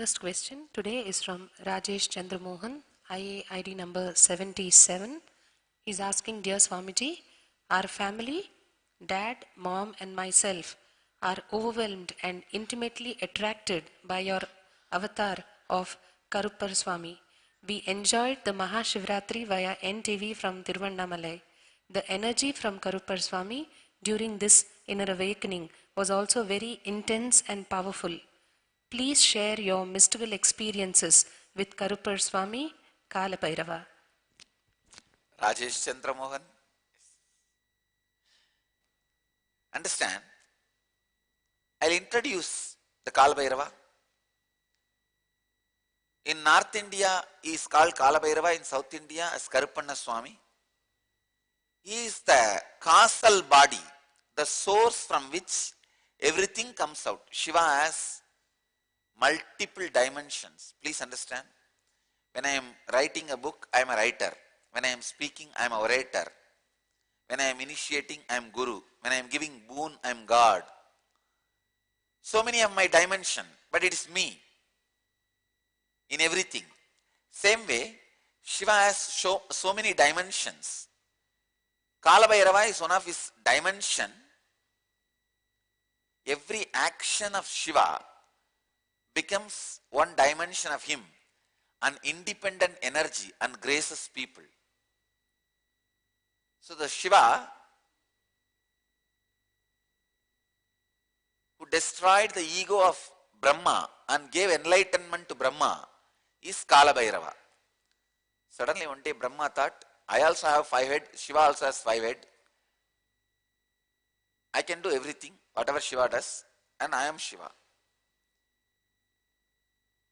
first question today is from Rajesh Chandramohan, IA ID number 77. He's asking, Dear Swamiji, our family, dad, mom and myself are overwhelmed and intimately attracted by your avatar of Karuppar Swami. We enjoyed the Mahashivratri via NTV from Tiruvannamalai. The energy from Karuppar Swami during this inner awakening was also very intense and powerful. Please share your mystical experiences with Karuppar Swami, Kala Bhairava. Rajesh Chandra Mohan. Understand, I'll introduce the Kala Bhairava. In North India, he is called Kala Bhairava, in South India as Karuppanna Swami. He is the causal body, the source from which everything comes out. Shiva has multiple dimensions. Please understand. When I am writing a book, I am a writer. When I am speaking, I am a orator. When I am initiating, I am Guru. When I am giving boon, I am God. So many of my dimension, but it is me in everything. Same way, Shiva has so many dimensions. Kala Bhairava is one of his dimension. Every action of Shiva becomes one dimension of him, an independent energy and graces people. So the Shiva who destroyed the ego of Brahma and gave enlightenment to Brahma is Kala Bhairava. Suddenly one day Brahma thought, I also have 5 heads, Shiva also has 5 heads. I can do everything, whatever Shiva does, and I am Shiva.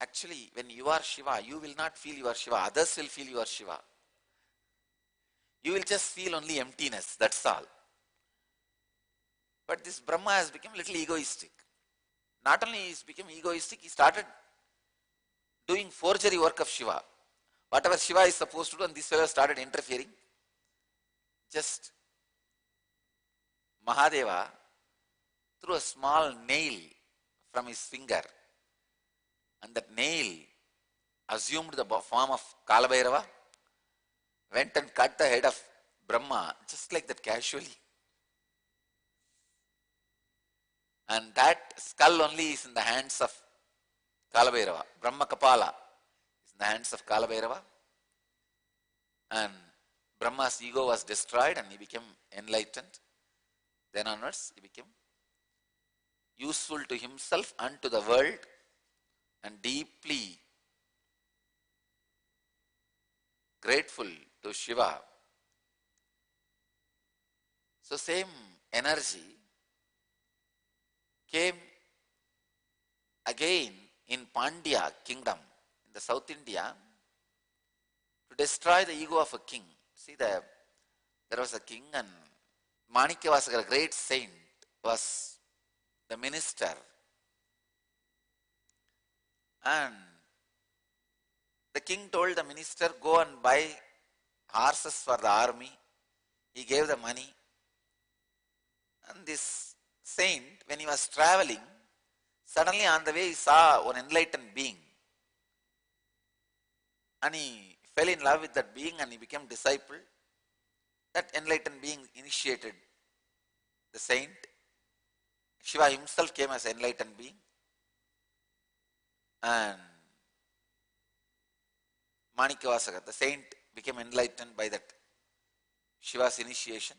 Actually, when you are Shiva, you will not feel you are Shiva, others will feel you are Shiva. You will just feel only emptiness, that's all. But this Brahma has become a little egoistic. Not only he has become egoistic, he started doing forgery work of Shiva. Whatever Shiva is supposed to do, and this fellow started interfering. Just Mahadeva threw a small nail from his finger, and that nail assumed the form of Kala Bhairava, went and cut the head of Brahma, just like that, casually. And that skull only is in the hands of Kala Bhairava. Brahma Kapala is in the hands of Kala Bhairava. And Brahma's ego was destroyed and he became enlightened. Then onwards, he became useful to himself and to the world, and deeply grateful to Shiva. So same energy came again in Pandya kingdom in the South India to destroy the ego of a king. See, there was a king, and Manikyavasakara, a great saint, was the minister. And the king told the minister, go and buy horses for the army. He gave the money. And this saint, when he was traveling, suddenly on the way he saw one enlightened being. And he fell in love with that being and he became disciple. That enlightened being initiated the saint. Shiva himself came as enlightened being. And Manikyavasaka, the saint, became enlightened by that Shiva's initiation.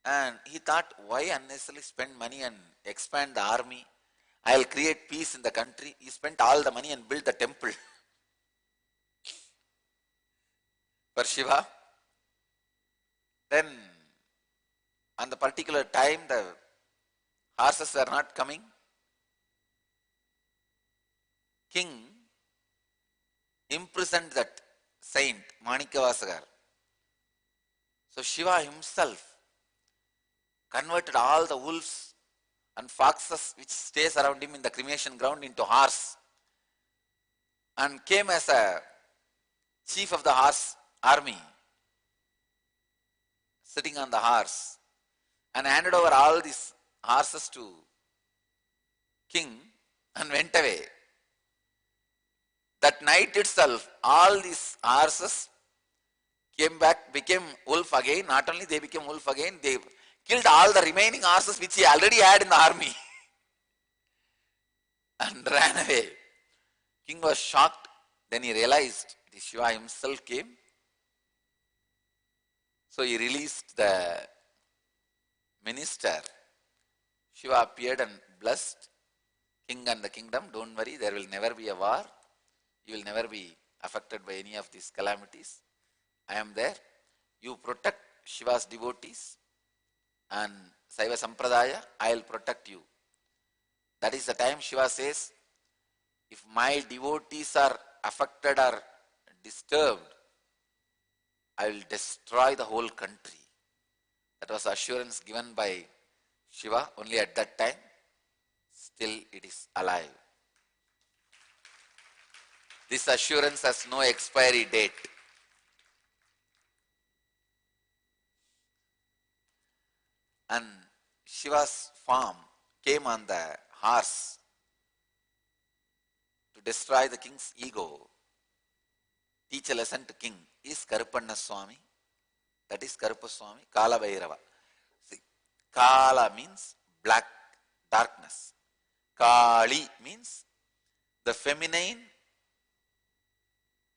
And he thought, why unnecessarily spend money and expand the army? I'll create peace in the country. He spent all the money and built the temple for Shiva. Then, on the particular time, the horses were not coming. King imprisoned that saint, Manikyavasakar. So Shiva himself converted all the wolves and foxes which stays around him in the cremation ground into horse, and came as a chief of the horse army, sitting on the horse, and handed over all these horses to king. and went away. That night itself, all these horses came back, became wolf again. Not only they became wolf again, they killed all the remaining horses which he already had in the army and ran away. King was shocked. Then he realized it is Shiva himself came. So he released the minister. Shiva appeared and blessed king and the kingdom. Don't worry, there will never be a war. You will never be affected by any of these calamities. I am there. You protect Shiva's devotees and Saiva Sampradaya, I will protect you. That is the time Shiva says, if my devotees are affected or disturbed, I will destroy the whole country. That was assurance given by Shiva only at that time. Still it is alive. This assurance has no expiry date. And Shiva's form came on the horse to destroy the king's ego, teach a lesson to king, is Karupanna Swami. That is Karupa Swami, Kala Bhairava. See, Kala means black, darkness. Kali means the feminine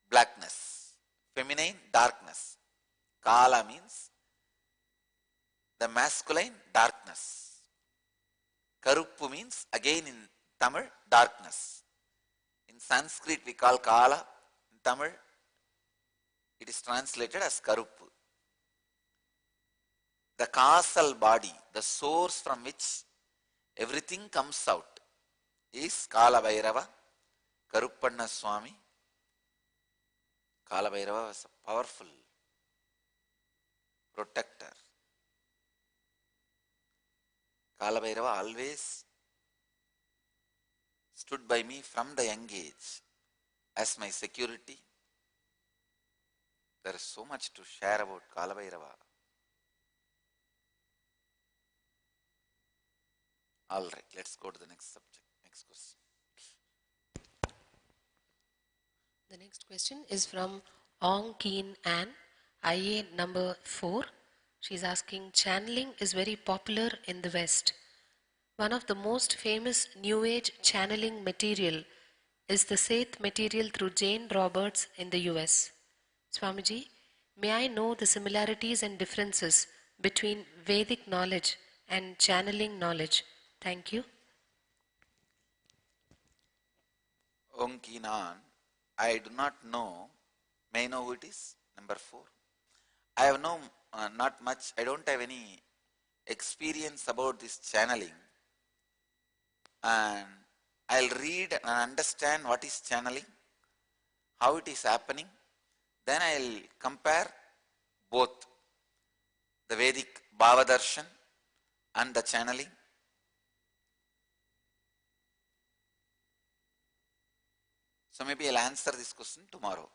blackness, feminine darkness. Kala means the masculine darkness. Karuppu means again in Tamil darkness. In Sanskrit we call Kala, in Tamil it is translated as Karuppu. The causal body, the source from which everything comes out is Kala Bhairava, Karupanna Swami. Kala Bhairava was a powerful protector. Kala Bhairava always stood by me from the young age as my security. There is so much to share about Kala Bhairava. All right, let's go to the next subject, next question. The next question is from Ong Keen Ann, IA number 4. She's asking, channeling is very popular in the West. One of the most famous New Age channeling material is the Seth material through Jane Roberts in the US. Swamiji, may I know the similarities and differences between Vedic knowledge and channeling knowledge? Thank you. Onkinan, I do not know. May I know who it is? Number 4. I have no, not much, I don't have any experience about this channeling. And I'll read and understand what is channeling, how it is happening. Then I'll compare both the Vedic Bhava Darshan and the channeling. So maybe I'll answer this question tomorrow.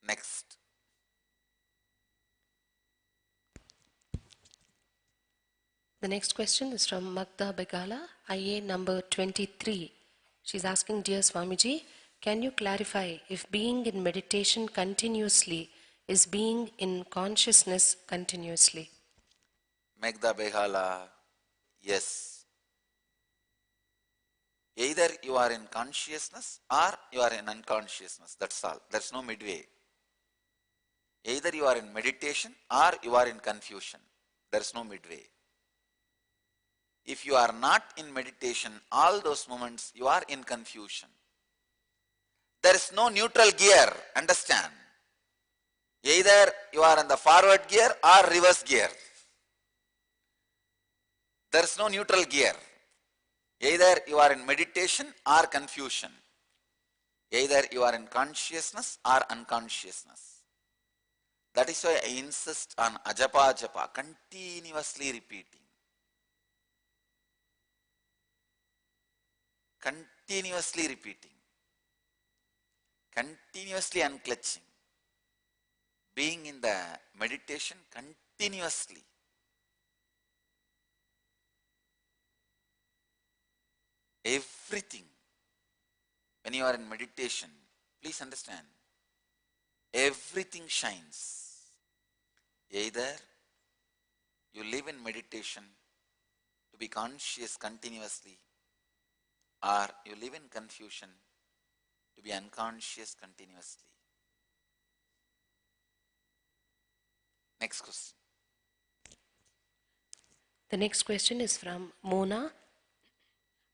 Next. The next question is from Magda Begala, IA number 23. She's asking, Dear Swamiji, can you clarify if being in meditation continuously is being in consciousness continuously? Magda Begala, yes. Either you are in consciousness or you are in unconsciousness. That's all. There's no midway. Either you are in meditation or you are in confusion. There's no midway. If you are not in meditation, all those moments you are in confusion. There is no neutral gear, understand. Either you are in the forward gear or reverse gear. There is no neutral gear. Either you are in meditation or confusion. Either you are in consciousness or unconsciousness. That is why I insist on ajapa japa, continuously repeating. Continuously repeating. Continuously unclutching. Being in the meditation continuously. everything, when you are in meditation, please understand, everything shines. Either you live in meditation to be conscious continuously, or you live in confusion to be unconscious continuously. Next question. The next question is from Mona,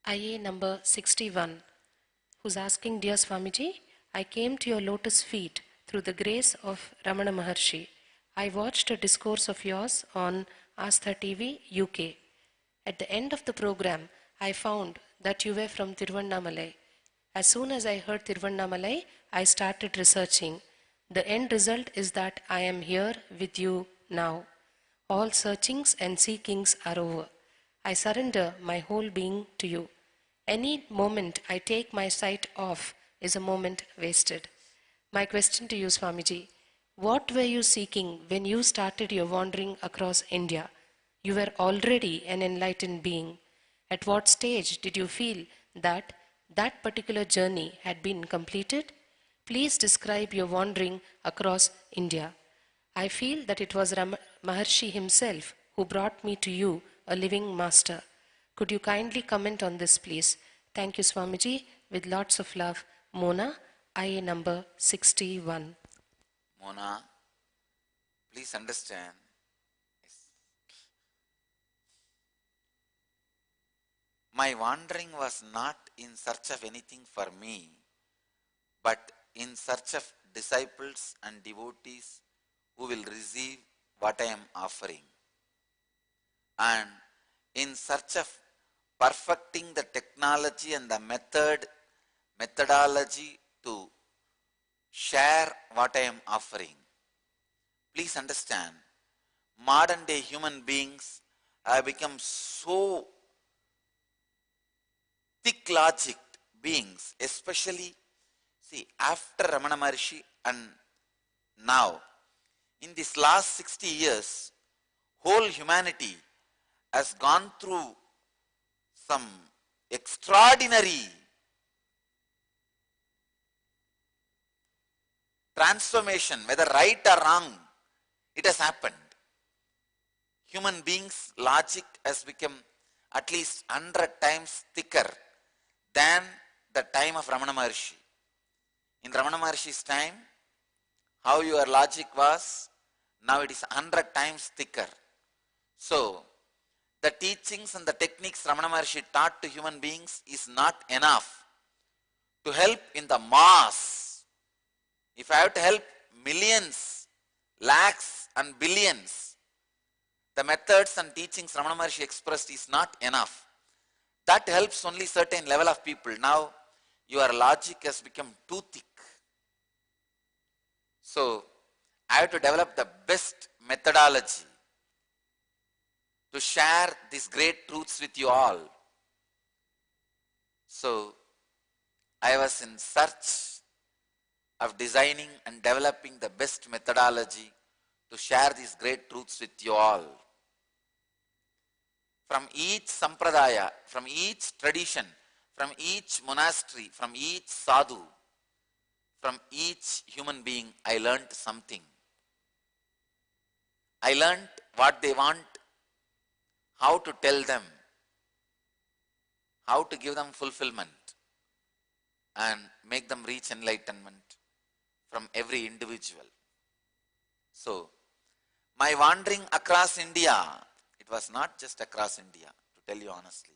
IA number 61, who's asking, Dear Swamiji, I came to your lotus feet through the grace of Ramana Maharshi. I watched a discourse of yours on Astha TV, UK. At the end of the program, I found that you were from Tiruvannamalai. As soon as I heard Tiruvannamalai, I started researching. The end result is that I am here with you now. All searchings and seekings are over. I surrender my whole being to you. Any moment I take my sight off is a moment wasted. My question to you, Swamiji, what were you seeking when you started your wandering across India? You were already an enlightened being. At what stage did you feel that that particular journey had been completed? Please describe your wandering across India. I feel that it was Maharshi himself who brought me to you, a living master. Could you kindly comment on this, please? Thank you, Swamiji. With lots of love, Mona, IA number 61. Mona, please understand, my wandering was not in search of anything for me, but in search of disciples and devotees who will receive what I am offering, and in search of perfecting the technology and the methodology to share what I am offering. Please understand, modern day human beings have become so thick logic beings, especially, see, after Ramana Maharshi and now, in this last 60 years, whole humanity has gone through some extraordinary transformation, whether right or wrong, it has happened. Human beings' logic has become at least 100 times thicker than the time of Ramana Maharshi. In Ramana Maharshi's time, how your logic was, now it is 100 times thicker. So, the teachings and the techniques Ramana Maharshi taught to human beings is not enough to help in the mass. If I have to help millions, lakhs and billions, the methods and teachings Ramana Maharshi expressed is not enough. That helps only certain level of people. Now, your logic has become too thick. So, I have to develop the best methodology to share these great truths with you all. So, I was in search of designing and developing the best methodology to share these great truths with you all. From each sampradaya, from each tradition, from each monastery, from each sadhu, from each human being, I learned something. I learned what they want, how to tell them, how to give them fulfillment and make them reach enlightenment from every individual. So, my wandering across India, it was not just across India, to tell you honestly.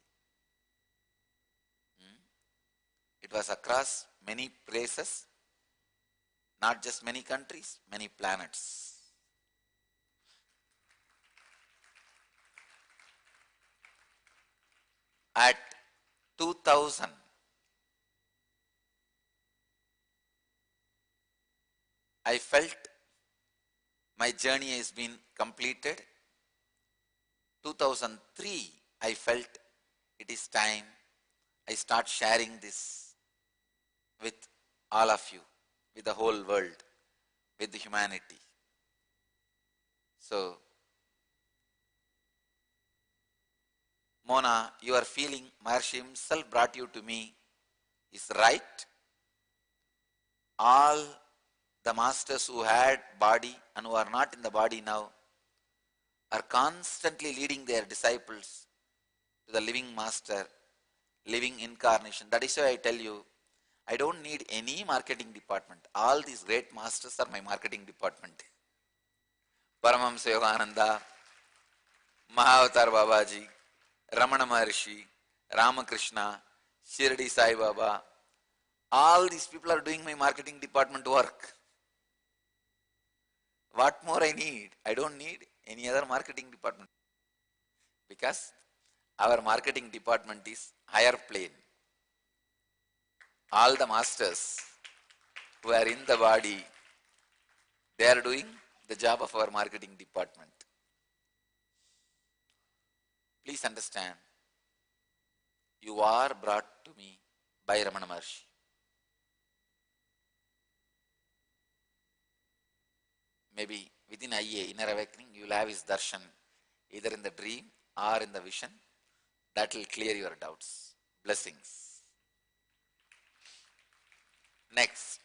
It was across many places, not just many countries, many planets. At 2000, I felt my journey has been completed. 2003, I felt it is time I start sharing this with all of you, with the whole world, with the humanity. So, Mona, you are feeling Maharshi himself brought you to me is right. All the masters who had body and who are not in the body now are constantly leading their disciples to the living master, living incarnation. That is why I tell you, I don't need any marketing department. All these great masters are my marketing department. Paramahamsa Yogananda, Mahavatar Babaji, Ramana Maharshi, Ramakrishna, Shirdi Sai Baba, all these people are doing my marketing department work. What more I need? I don't need any other marketing department. Because our marketing department is higher plane. All the masters who are in the body, they are doing the job of our marketing department. Please understand, you are brought to me by Ramana Maharshi. Maybe within IA, inner awakening, you will have his darshan, either in the dream or in the vision. That will clear your doubts. Blessings. Next.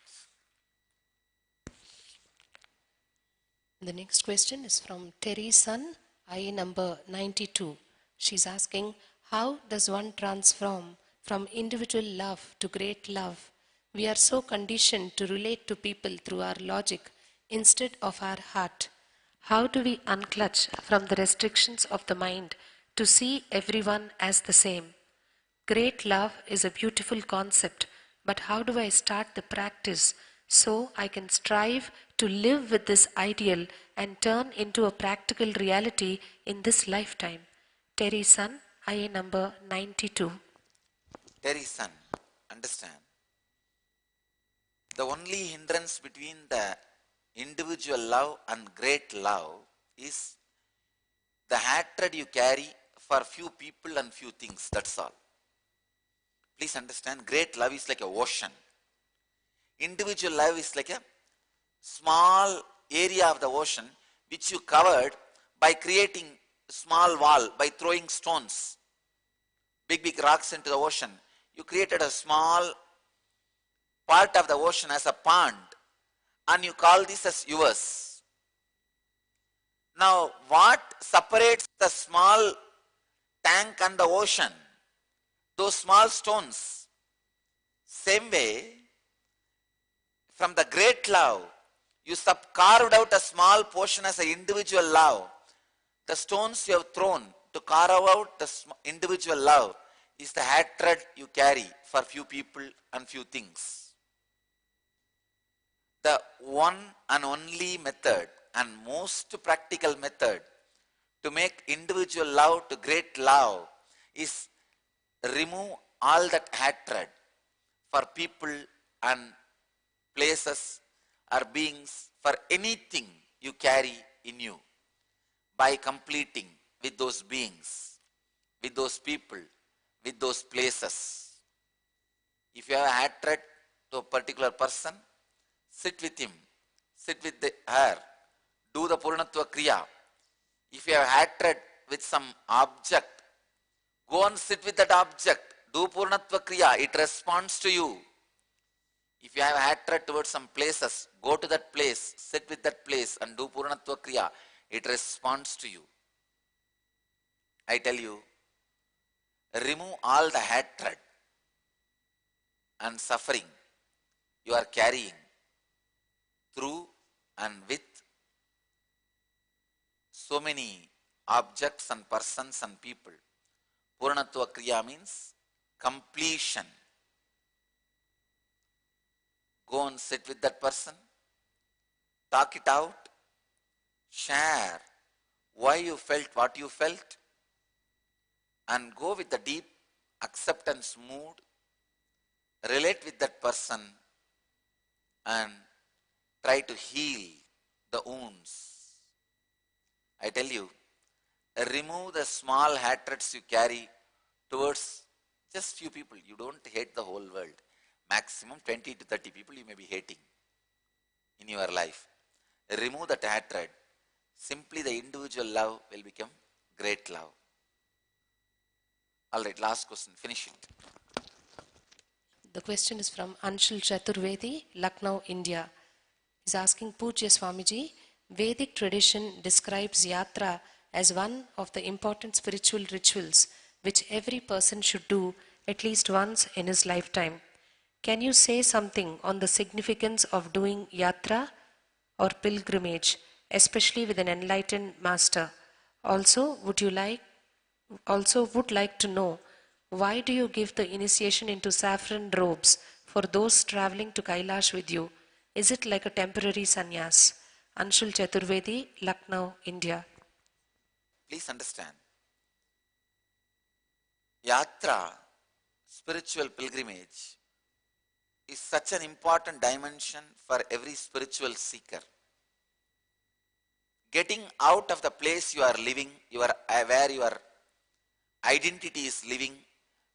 The next question is from Terry Sun, IA number 92. She's asking, how does one transform from individual love to great love? We are so conditioned to relate to people through our logic instead of our heart. How do we unclutch from the restrictions of the mind to see everyone as the same? Great love is a beautiful concept, but how do I start the practice so I can strive to live with this ideal and turn into a practical reality in this lifetime? Terry Sun, IA number 92. Terry Sun, understand. The only hindrance between the individual love and great love is the hatred you carry for few people and few things. That's all. Please understand, great love is like an ocean. Individual love is like a small area of the ocean which you covered by creating a small wall, by throwing stones, big rocks into the ocean. You created a small part of the ocean as a pond and you call this as yours. Now, what separates the small tank and the ocean? Those small stones. Same way, from the great love, you carved out a small portion as an individual love. The stones you have thrown to carve out the individual love is the hatred you carry for few people and few things. The one and only method and most practical method to make individual love to great love is remove all that hatred for people and places or beings, for anything you carry in you, by completing with those beings, with those people, with those places. If you have hatred to a particular person, sit with him, sit with her, do the Purnatva Kriya. If you have hatred with some object, go and sit with that object, do Purnatva Kriya, it responds to you. If you have hatred towards some places, go to that place, sit with that place and do Purnatva Kriya, it responds to you. I tell you, remove all the hatred and suffering you are carrying through and with so many objects and persons and people. Purnatva Kriya means completion. Go and sit with that person, talk it out, share why you felt what you felt, and go with the deep acceptance mood, relate with that person and try to heal the wounds. I tell you, remove the small hatreds you carry towards just few people. You don't hate the whole world. Maximum 20 to 30 people you may be hating in your life. Remove that hatred. Simply the individual love will become great love. All right, last question. Finish it. The question is from Anshul Chaturvedi, Lucknow, India. He's asking Pujya Swamiji, Vedic tradition describes yatra as one of the important spiritual rituals which every person should do at least once in his lifetime. Can you say something on the significance of doing yatra or pilgrimage, especially with an enlightened master? Also, would like to know, why do you give the initiation into saffron robes for those traveling to Kailash with you? Is it like a temporary sannyas? Anshul Chaturvedi, Lucknow, India. Please understand. Yatra, spiritual pilgrimage, is such an important dimension for every spiritual seeker. Getting out of the place you are living, where your identity is living,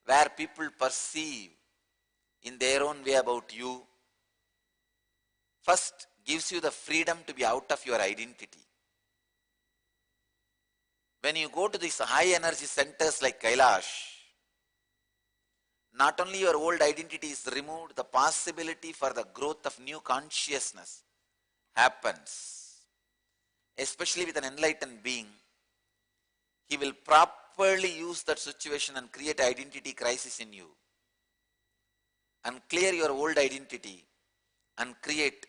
where people perceive in their own way about you, first gives you the freedom to be out of your identity. When you go to these high energy centers like Kailash, not only your old identity is removed, the possibility for the growth of new consciousness happens. Especially with an enlightened being, he will properly use that situation and create identity crisis in you and clear your old identity and create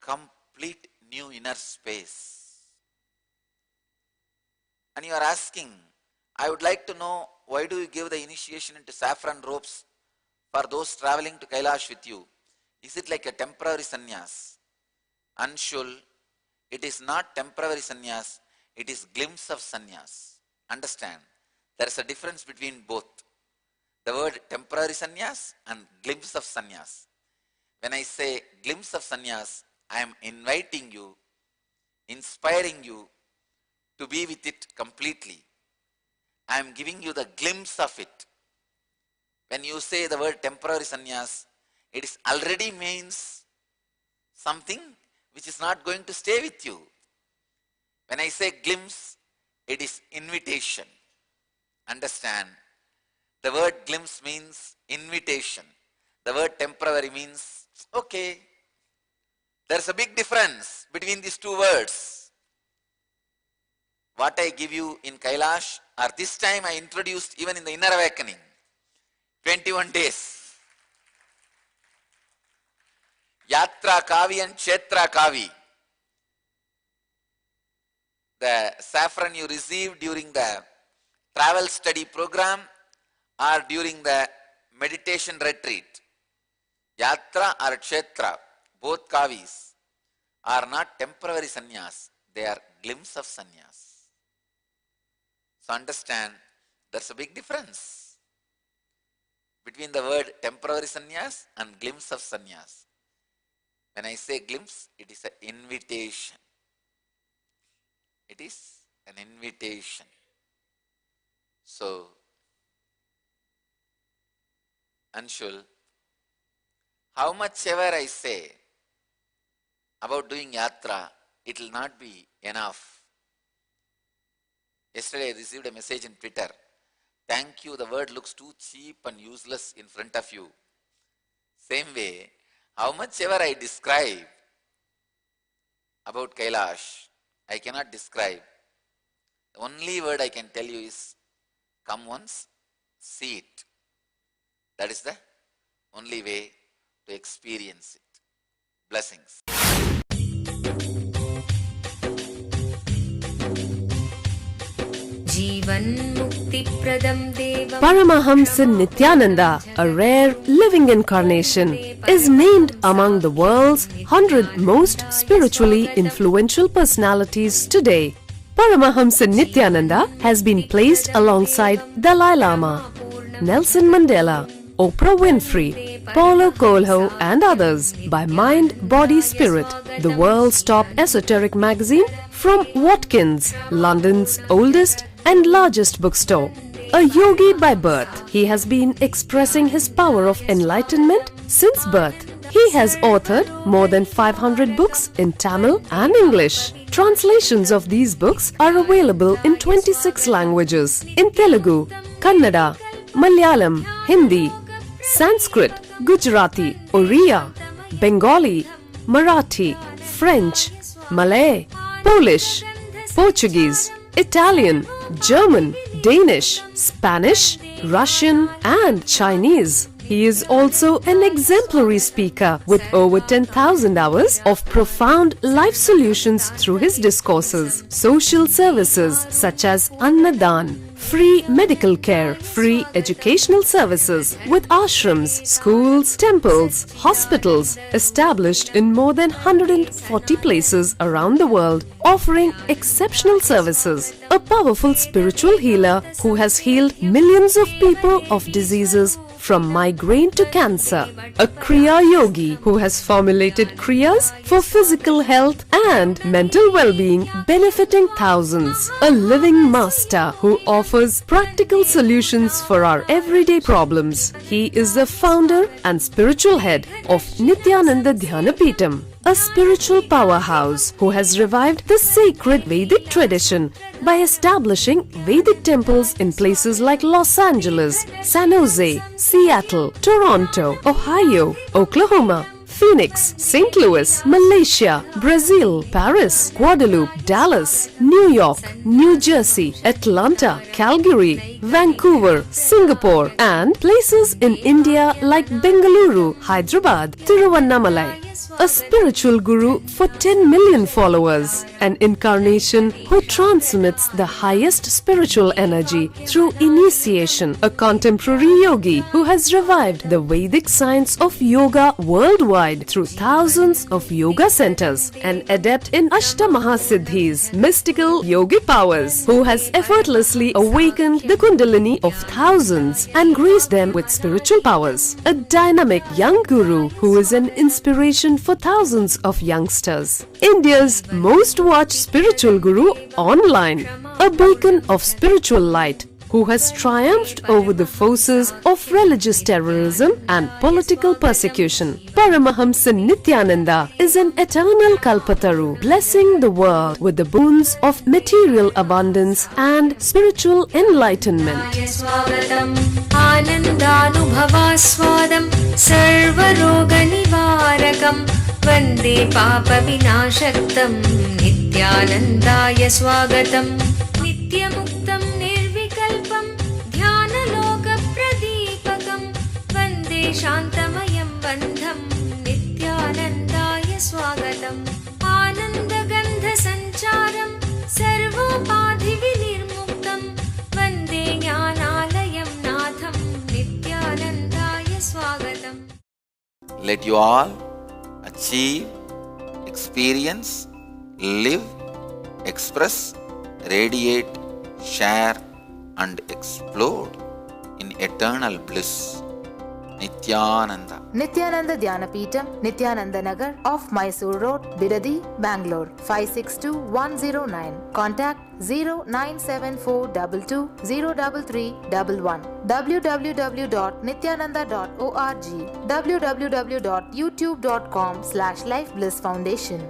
complete new inner space. And you are asking, I would like to know, why do you give the initiation into saffron robes for those traveling to Kailash with you? Is it like a temporary sannyas? Anshul, it is not temporary sannyas, it is glimpse of sannyas. Understand, there is a difference between both. The word temporary sannyas and glimpse of sannyas. When I say glimpse of sannyas, I am inviting you, inspiring you to be with it completely. I am giving you the glimpse of it. When you say the word temporary sannyas, it is already means something which is not going to stay with you. When I say glimpse, it is invitation. Understand? The word glimpse means invitation. The word temporary means, okay. There is a big difference between these two words. What I give you in Kailash, or this time I introduced even in the inner awakening, 21 days. Yatra Kavi and Kshetra Kavi. The saffron you received during the travel study program or during the meditation retreat. Yatra or Kshetra, both Kavis, are not temporary sannyas, they are glimpse of sannyas. So understand, there's a big difference between the word temporary sannyas and glimpse of sannyas. When I say glimpse, it is an invitation. It is an invitation. So, Anshul, how much ever I say about doing yatra, it will not be enough. Yesterday I received a message in Twitter. Thank you, the word looks too cheap and useless in front of you. Same way, how much ever I describe about Kailash, I cannot describe. The only word I can tell you is, come once, see it. That is the only way to experience it. Blessings. Paramahamsa Nityananda, a rare living incarnation, is named among the world's 100 most spiritually influential personalities today. Paramahamsa Nityananda has been placed alongside Dalai Lama, Nelson Mandela, Oprah Winfrey, Paulo Coelho and others by Mind, Body, Spirit, the world's top esoteric magazine from Watkins, London's oldest and largest bookstore. A yogi by birth, he has been expressing his power of enlightenment since birth. He has authored more than 500 books in Tamil and English. Translations of these books are available in 26 languages in Telugu, Kannada, Malayalam, Hindi, Sanskrit, Gujarati, Oriya, Bengali, Marathi, French, Malay, Polish, Portuguese, Italian, German, Danish, Spanish, Russian, and Chinese. He is also an exemplary speaker with over 10,000 hours of profound life solutions through his discourses. Social services such as Annadan, free medical care, free educational services with ashrams, schools, temples, hospitals established in more than 140 places around the world, offering exceptional services. A powerful spiritual healer who has healed millions of people of diseases from migraine to cancer. A Kriya Yogi who has formulated Kriyas for physical health and mental well-being, benefiting thousands. A living master who offers practical solutions for our everyday problems. He is the founder and spiritual head of Nityananda Dhyanapitham, a spiritual powerhouse who has revived the sacred Vedic tradition by establishing Vedic temples in places like Los Angeles, San Jose, Seattle, Toronto, Ohio, Oklahoma, Phoenix, St. Louis, Malaysia, Brazil, Paris, Guadeloupe, Dallas, New York, New Jersey, Atlanta, Calgary, Vancouver, Singapore, and places in India like Bengaluru, Hyderabad, Tiruvannamalai. A spiritual guru for 10 million followers, an incarnation who transmits the highest spiritual energy through initiation, a contemporary yogi who has revived the Vedic science of yoga worldwide through thousands of yoga centers, an adept in Ashtamahasiddhis, mystical yogic powers, who has effortlessly awakened the Kundalini of thousands and graced them with spiritual powers, a dynamic young guru who is an inspiration for thousands of youngsters. India's most watched spiritual guru online, a beacon of spiritual light who has triumphed over the forces of religious terrorism and political persecution. Paramahamsa Nityananda is an eternal Kalpataru, blessing the world with the boons of material abundance and spiritual enlightenment. Anandanubhavaswadam sarvaroganivarakam Vande Papa Vinashaktam Nityanandaya Swagatam Nityamuktam Nirvikalpam Dhyanaloka Pradipakam Vande Shantamayam Bandham Nityanandaya Swagatam Anandagandha Sancharam Sarvopadhi Vinirmuktam Vande Jnanalayam Natham Nityanandaya Swagatam. Let you all achieve, experience, live, express, radiate, share and explode in eternal bliss. Nityananda. Nityananda Dhyanapitham, Nityananda Nagar off Mysore Road, Bidadi, Bangalore 562109. Contact 097422033311. www.nityananda.org. www.youtube.com/Life Bliss Foundation.